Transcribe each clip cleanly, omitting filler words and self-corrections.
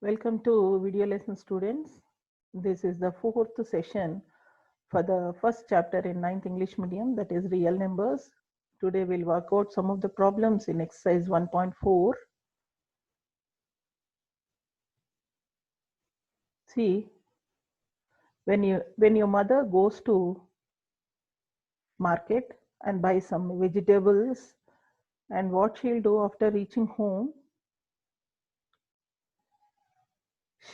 Welcome to video lesson students. This is the fourth session for the first chapter in 9th English medium, that is real numbers. Today we'll work out some of the problems in exercise 1.4. See, when your mother goes to market and buys some vegetables, and what she'll do after reaching home,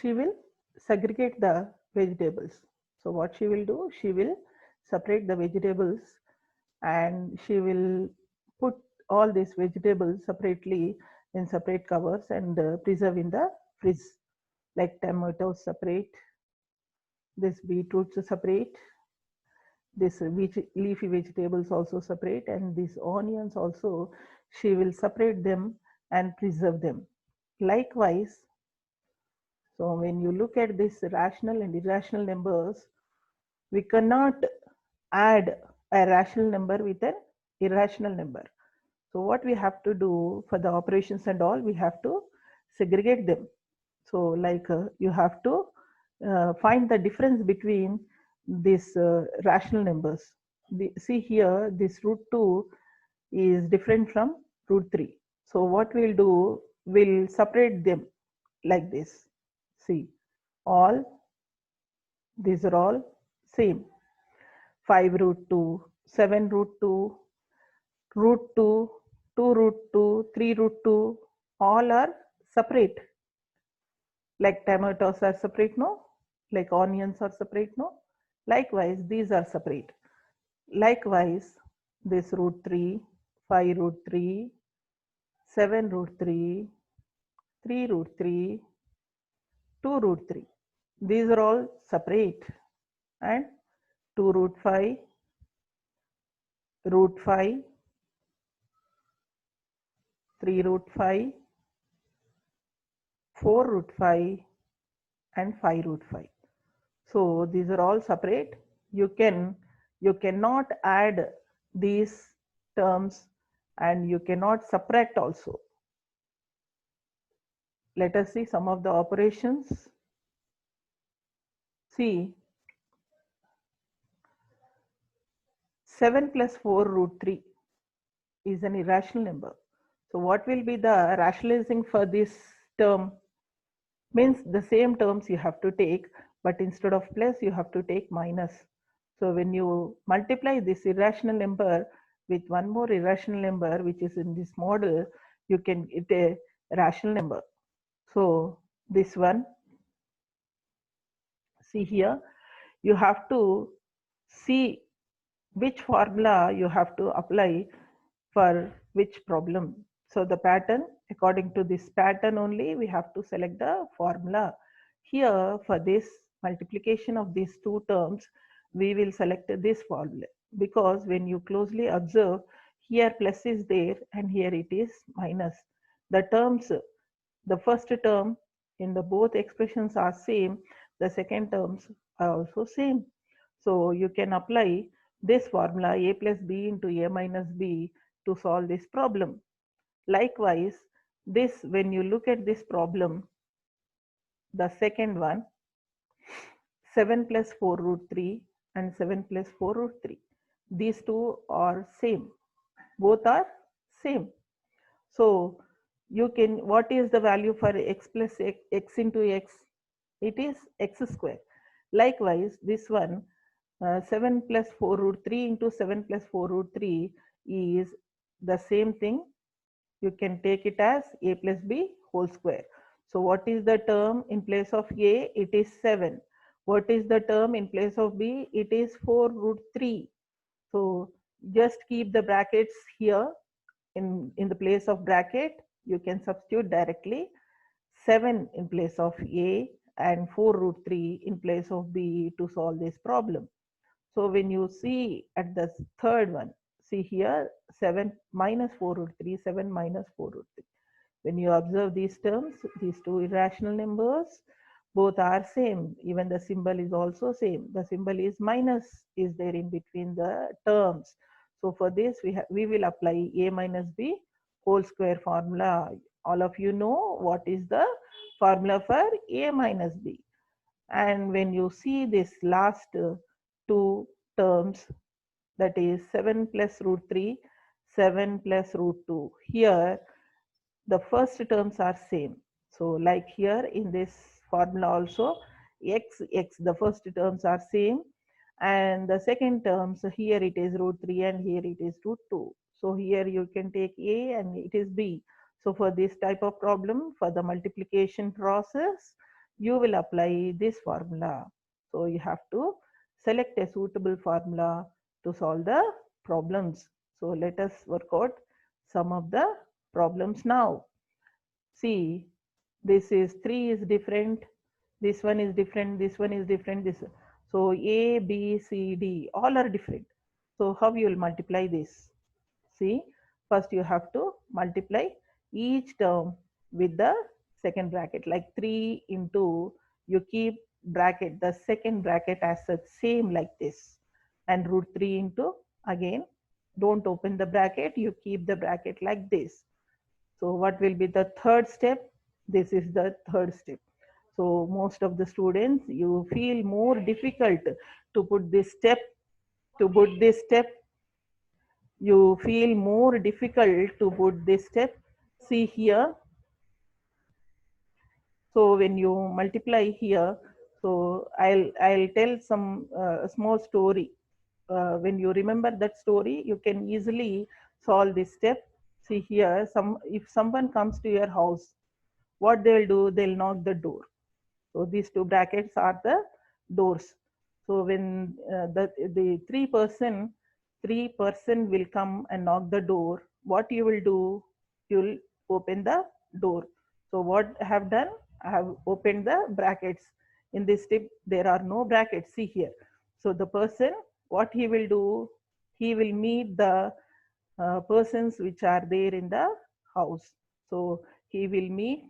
she will segregate the vegetables. So what she will do, she will separate the vegetables and she will put all these vegetables separately in separate covers and preserve in the fridge, like tomatoes separate, this beetroots separate, this leafy vegetables also separate, and these onions also she will separate them and preserve them. Likewise, so when you look at this rational and irrational numbers, we cannot add a rational number with an irrational number. So what we have to do for the operations and all, we have to segregate them. So like you have to find the difference between these rational numbers. See here, this root 2 is different from root 3. So what we'll do, we'll separate them like this. See, all, these are all same. 5 root 2, 7 root 2, root 2, 2 root 2, 3 root 2, all are separate. Like tomatoes are separate, no? Like onions are separate, no? Likewise, these are separate. Likewise, this root 3, 5 root 3, 7 root 3, 3 root 3, 2 root 3. These are all separate. And 2 root 5, root 5, 3 root 5, 4 root 5, and 5 root 5. So these are all separate. You cannot add these terms and you cannot subtract also. Let us see some of the operations. See, 7 plus 4 root 3 is an irrational number. So what will be the rationalizing for this term? Means the same terms you have to take, but instead of plus you have to take minus. So when you multiply this irrational number with one more irrational number which is in this model, you can get a rational number. So this one, see here, you have to see which formula you have to apply for which problem. So the pattern, according to this pattern only, we have to select the formula. Here for this multiplication of these two terms, we will select this formula, because when you closely observe, here plus is there and here it is minus. The terms, the first term in the both expressions are same, the second terms are also same. So you can apply this formula a plus b into a minus b to solve this problem. Likewise, this, when you look at this problem, the second one, 7 plus 4 root 3 and 7 plus 4 root 3, these two are same, both are same. So you can, what is the value for x plus x into x? It is x square. Likewise, this one, 7 plus 4 root 3 into 7 plus 4 root 3 is the same thing. You can take it as a plus b whole square. So what is the term in place of a? It is 7. What is the term in place of b? It is 4 root 3. So just keep the brackets here. In the place of bracket, you can substitute directly 7 in place of a and 4 root 3 in place of b to solve this problem. So when you see at the third one, see here 7 minus 4 root 3, 7 minus 4 root 3. When you observe these terms, these two irrational numbers, both are same. Even the symbol is also same. The symbol is minus is there in between the terms. So for this we will apply a minus b whole square formula All of you know what is the formula for a minus b. And when you see this last two terms, that is 7 plus root 3, 7 plus root 2. Here, the first terms are same. So like here in this formula also, x, the first terms are same. And the second terms, here it is root 3 and here it is root 2. So here you can take a and it is b. So for this type of problem, for the multiplication process, you will apply this formula. So you have to select a suitable formula to solve the problems. So let us work out some of the problems now. See, this is 3 is different, this one is different, this one is different, this. So A, B, C, D, all are different. So how you will multiply this? See, first you have to multiply each term with the second bracket, like 3 into, you keep bracket, the second bracket as such, same like this, and root 3 into, again, don't open the bracket, you keep the bracket like this. So what will be the third step? This is the third step. So most of the students, you feel more difficult to put this step, you feel more difficult to put this step. See here. So when you multiply here, so I'll tell some small story. When you remember that story, you can easily solve this step. See here, if someone comes to your house, what they'll do, they'll knock the door. So these two brackets are the doors. So when the three person will come and knock the door, what you will do, you'll open the door. So what I have done, I have opened the brackets. In this tip there are no brackets, see here. So the person, what he will do, he will meet the persons which are there in the house. So he will meet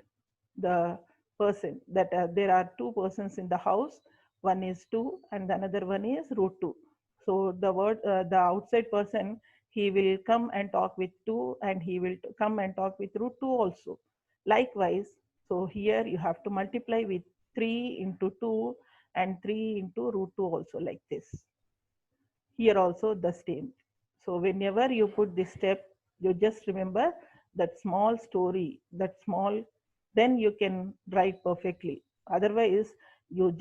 the person that there are two persons in the house, one is 2 and another one is root 2. So the outside person, he will come and talk with 2 and he will come and talk with root 2 also. Likewise, so here you have to multiply with 3 into 2 and 3 into root 2 also, like this. Here also the same. So whenever you put this step, you just remember that small story, then you can write perfectly. Otherwise, you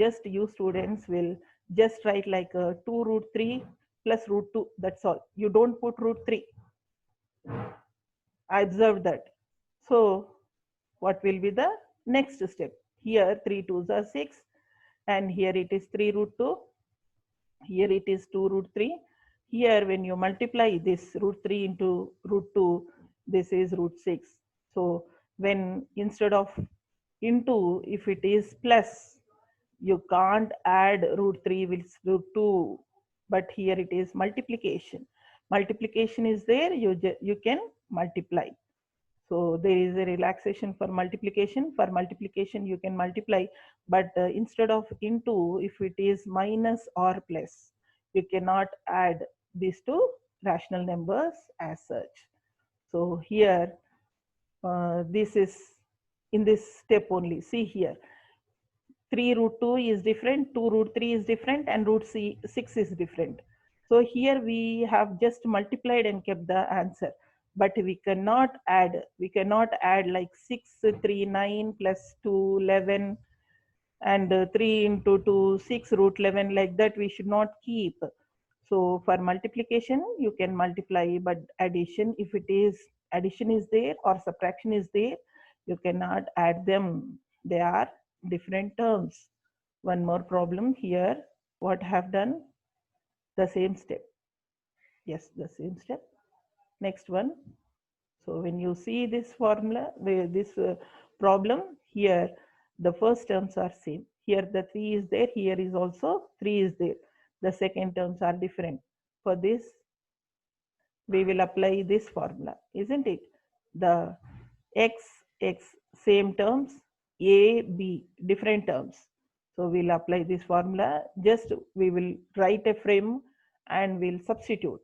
students will just write like 2 root 3 plus root 2, that's all. You don't put root 3. I observed that. So what will be the next step? Here 3 2s are 6 and here it is 3 root 2. Here it is 2 root 3. Here when you multiply this root 3 into root 2, this is root 6. So when instead of into, if it is plus, you can't add root 3 with root 2, but here it is multiplication. Multiplication is there, you can multiply. So there is a relaxation for multiplication. For multiplication, you can multiply, but instead of into, if it is minus or plus, you cannot add these two rational numbers as such. So here, this is in this step only. See here, 3 root 2 is different, 2 root 3 is different, and root 6 is different. So here we have just multiplied and kept the answer, but we cannot add like 6 3 9 plus 2 11 and 3 into 2 6 root 11, like that we should not keep. So for multiplication you can multiply, but addition, if it is addition is there or subtraction is there, you cannot add them. They are different terms. One more problem here. What have done? The same step. Yes, the same step. Next one. So when you see this formula, this problem here, the first terms are same. Here the 3 is there, here is also 3 is there. The second terms are different. For this, we will apply this formula, isn't it? The x, same terms, a, b, different terms. So we'll apply this formula. Just we will write a frame and we'll substitute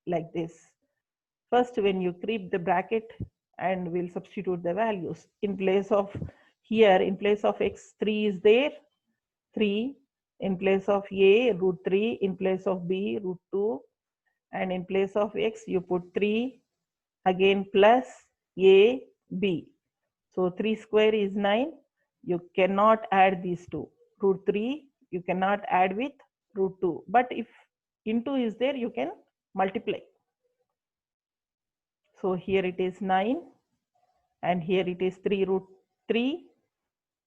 like this. First, when you keep the bracket, and we'll substitute the values. In place of here, in place of x, 3 is there, 3. In place of a, root 3. In place of b, root 2. And in place of x, you put 3. Again plus a, b. So 3 square is 9. You cannot add these two. Root 3, you cannot add with root 2. But if into is there, you can multiply. So here it is 9. And here it is 3 root 3,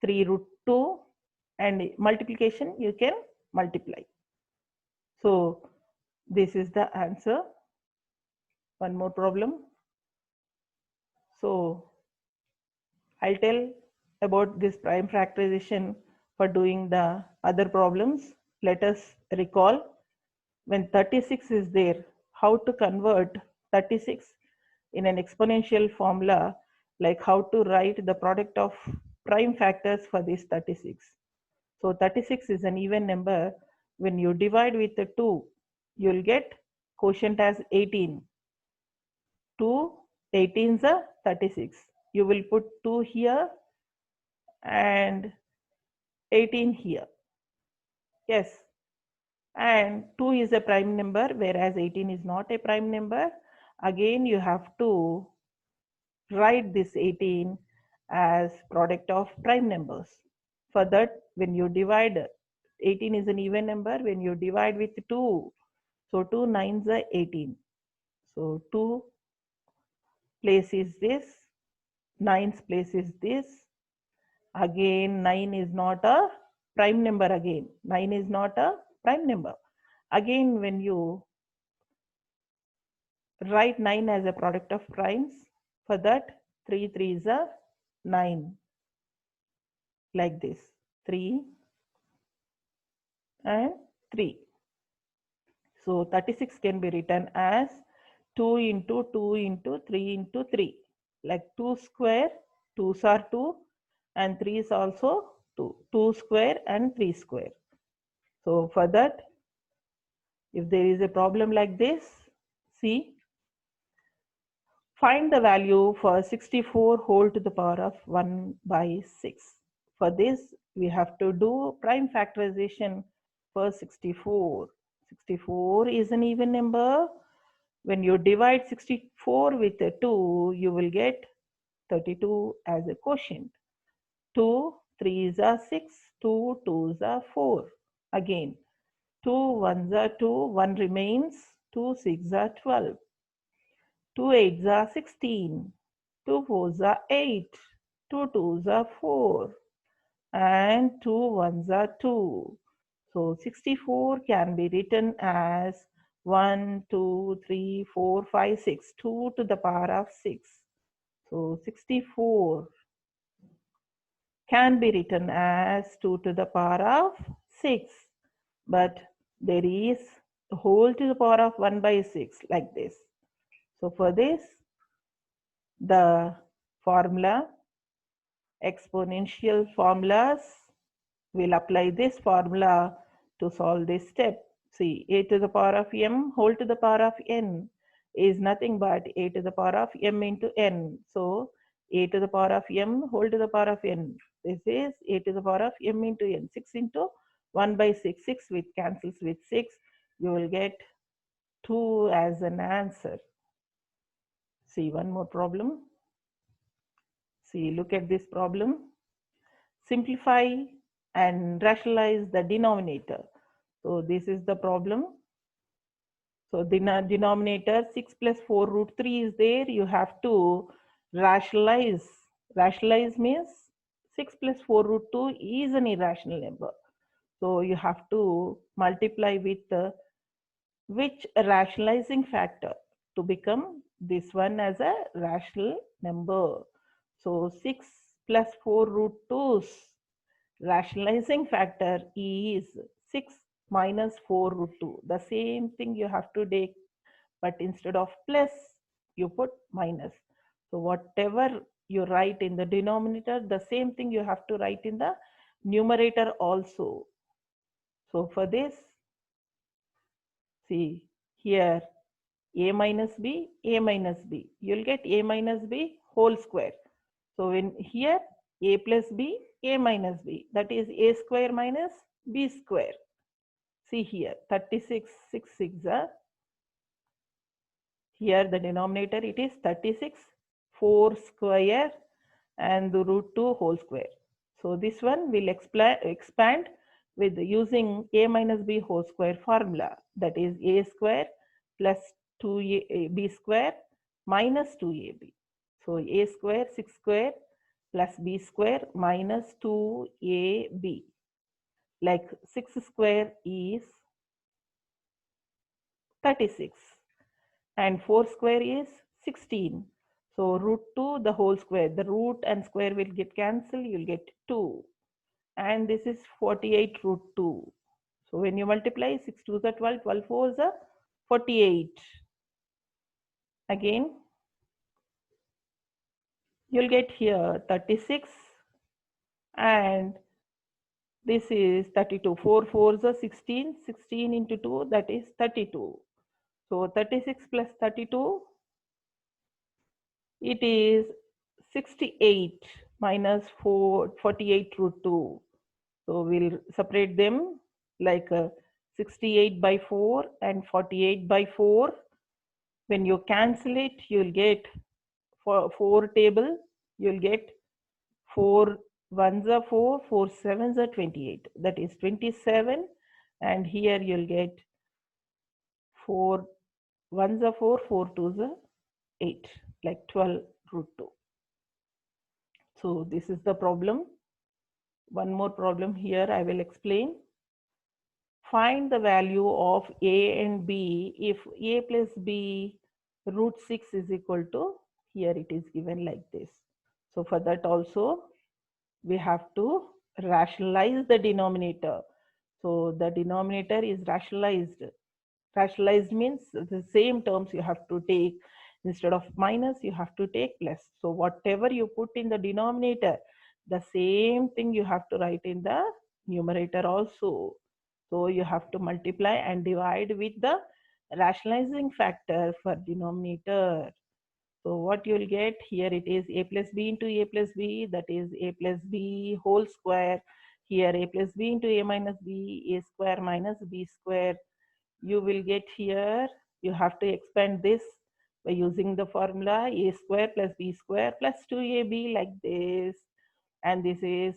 3 root 2. And multiplication, you can multiply. So this is the answer. One more problem. So I'll tell about this prime factorization for doing the other problems. Let us recall when 36 is there, how to convert 36 in an exponential formula, like how to write the product of prime factors for this 36. So 36 is an even number. When you divide with the 2, you'll get quotient as 18. 2 18s are 36. You will put 2 here and 18 here. Yes. And 2 is a prime number, whereas 18 is not a prime number. Again, you have to write this 18 as product of prime numbers. For that, when you divide, 18 is an even number. When you divide with 2, so 2 9s are 18. So 2 place is this, 9's place is this. Again, 9 is not a prime number again. 9 is not a prime number. Again, when you write 9 as a product of primes, for that 3 3s are 9. Like this, 3 and 3. So 36 can be written as 2 into 2 into 3 into 3. Like 2 square, 2's are 2 and 3 is also 2. 2 square and 3 square. So for that, if there is a problem like this, see, find the value for 64 whole to the power of 1 by 6. For this, we have to do prime factorization for 64. 64 is an even number. When you divide 64 with a 2, you will get 32 as a quotient. 2 3s are 6, 2 2s are 4. Again, 2 1s are 2, 1 remains, 2 6s are 12. 2 8s are 16, 2 4s are 8, 2 2s are 4, and 2 1s are 2. So 64 can be written as 1, 2, 3, 4, 5, 6, 2 to the power of 6. So 64 can be written as 2 to the power of 6. But there is a whole to the power of 1 by 6 like this. So for this, the formula, exponential formulas, we'll apply this formula to solve this step. See, a to the power of m whole to the power of n is nothing but a to the power of m into n. So a to the power of m whole to the power of n. This is a to the power of m into n. 6 into 1 by 6. 6 with cancels with 6. You will get 2 as an answer. See one more problem. See, look at this problem. Simplify and rationalize the denominator. So this is the problem. So the denominator 6 plus 4 root 3 is there. You have to rationalize. Rationalize means 6 plus 4 root 2 is an irrational number. So you have to multiply with which rationalizing factor to become this one as a rational number. So 6 plus 4 root 2's rationalizing factor is 6 minus 4 root 2. The same thing you have to take, but instead of plus, you put minus. So whatever you write in the denominator, the same thing you have to write in the numerator also. So for this, see here, a minus b, you'll get a minus b whole square. So when here a plus b, a minus b, that is a square minus b square. See here 36, 6 6 here the denominator it is 36, 4 square and the root 2 whole square. So this one will expand with using a minus b whole square formula, that is a square plus 2b square minus 2ab. So a square 6 square plus b square minus 2ab, like 6 square is 36 and 4 square is 16. So root 2 the whole square, the root and square will get cancelled, you'll get 2. And this is 48 root 2. So when you multiply 6 2s are 12, 12 4s are 48. Again, you'll get here 36 and this is 32. 4 4s are 16, 16 into 2 that is 32. So 36 plus 32, it is 68 minus 48 root 2. So we'll separate them like 68 by 4 and 48 by 4. When you cancel it, you'll get for 4 table, you'll get 4 ones are 4, 4 sevens are 28. That is 27. And here you'll get 4 ones are 4, 4 twos are 8, like 12 root 2. So this is the problem. One more problem here I will explain. Find the value of a and b if a plus b root 6 is equal to, here it is given like this. So for that also we have to rationalize the denominator. So the denominator is rationalized. Rationalized means the same terms you have to take. Instead of minus, you have to take plus. So whatever you put in the denominator, the same thing you have to write in the numerator also. So you have to multiply and divide with the rationalizing factor for denominator. So what you will get here, it is a plus b into a plus b, that is a plus b whole square. Here a plus b into a minus b, a square minus b square. You will get here, you have to expand this by using the formula a square plus b square plus 2ab, like this. And this is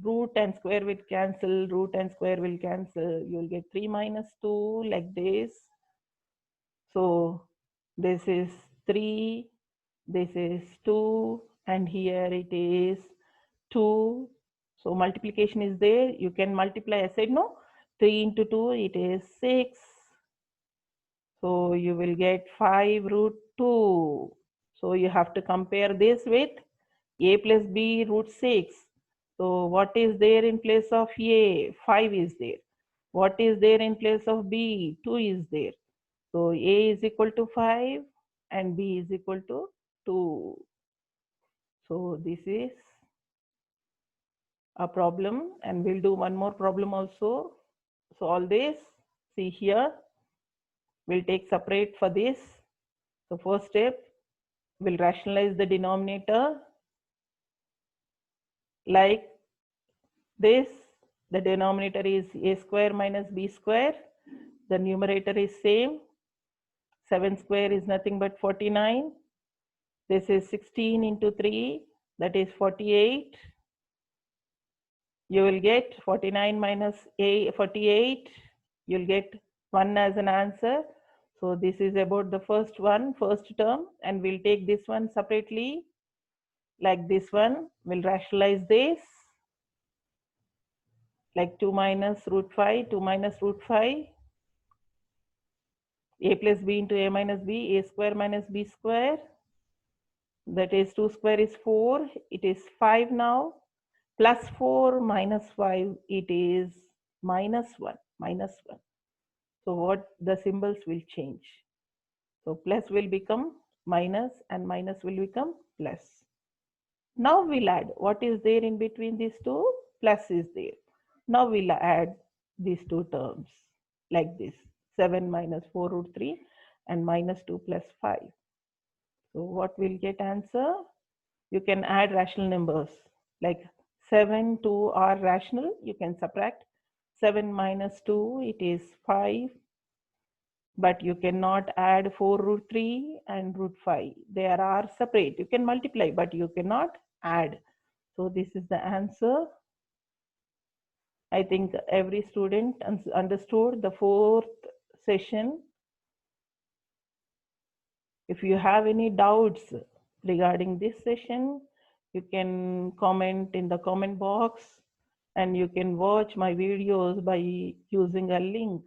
root and square will cancel, root and square will cancel. You will get 3 minus 2, like this. So this is 3, this is 2, and here it is 2. So multiplication is there. You can multiply. I said no. 3 into 2, it is 6. So you will get 5 root 2. So you have to compare this with a plus b root 6. So what is there in place of a? 5 is there. What is there in place of b? 2 is there. So a is equal to 5 and b is equal to 2. So this is a problem, and we'll do one more problem also. So all this, see here, we'll take separate for this. So first step, we'll rationalize the denominator like this. The denominator is a square minus b square. The numerator is same. 7 square is nothing but 49. This is 16 into 3, that is 48. You will get 49 minus 48. You'll get 1 as an answer. So this is about the first one, first term, and we'll take this one separately like this one. We'll rationalize this like 2 minus root 5, 2 minus root 5, a plus b into a minus b, a square minus b square. That is 2 square is 4, it is 5 now, plus 4 minus 5, it is minus 1, minus 1. So what the symbols will change. So plus will become minus and minus will become plus. Now we'll add what is there in between these two, plus is there. Now we'll add these two terms like this, 7 minus 4 root 3 and minus 2 plus 5. So what will get answer? You can add rational numbers like 7, 2 are rational. You can subtract 7 minus 2, it is 5. But you cannot add 4 root 3 and root 5. They are separate. You can multiply, but you cannot add. So this is the answer. I think every student understood the fourth session. If you have any doubts regarding this session, you can comment in the comment box, and you can watch my videos by using a link